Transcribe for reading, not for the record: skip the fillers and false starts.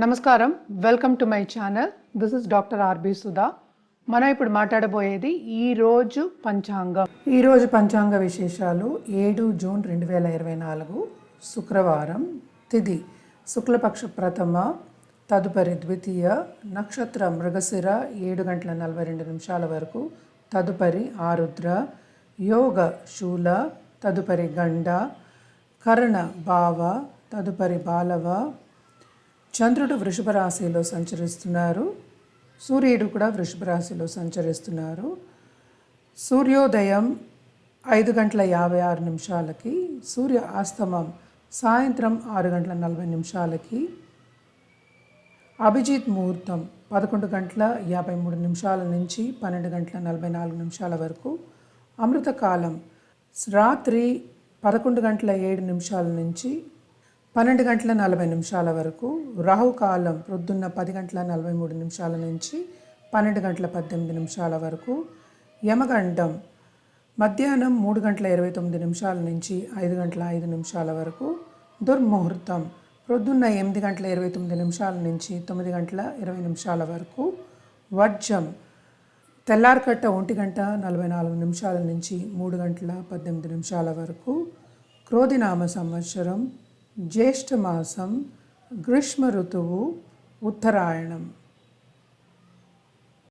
నమస్కారం, welcome to my channel. This is doctor R B Sudha. మనం ఇప్పుడు మాట్లాడబోయేది ఈరోజు పంచాంగ విశేషాలు. 7 జూన్ 2024 శుక్రవారం. తిథి శుక్లపక్ష ప్రథమ, తదుపరి ద్వితీయ. నక్షత్ర మృగశిర 7:42 వరకు, తదుపరి ఆరుద్ర. యోగ శూల, తదుపరి గండ. కరణ భావ, తదుపరి బాలవ. చంద్రుడు వృషభ రాశిలో సంచరిస్తున్నారు. సూర్యుడు కూడా వృషభ రాశిలో సంచరిస్తున్నారు. సూర్యోదయం 5:56 సూర్య అస్తమం సాయంత్రం 6:40 అభిజిత్ ముహూర్తం 11:53 నుంచి 12:44 వరకు. అమృతకాలం రాత్రి 11:07 నుంచి 12:40 వరకు. రాహుకాలం ప్రొద్దున్న 10:43 నుంచి 12:18 వరకు. యమగండం మధ్యాహ్నం 3:29 నుంచి 5:05 వరకు. దుర్ముహూర్తం ప్రొద్దున్న 8:29 నుంచి 9:20 వరకు. వర్జం తెల్లారకట్ట 1:44 నుంచి 3:18 వరకు. క్రోధినామ సంవత్సరం, జ్యేష్ఠమాసం, గ్రీష్మ ఋతువు, ఉత్తరాయణం.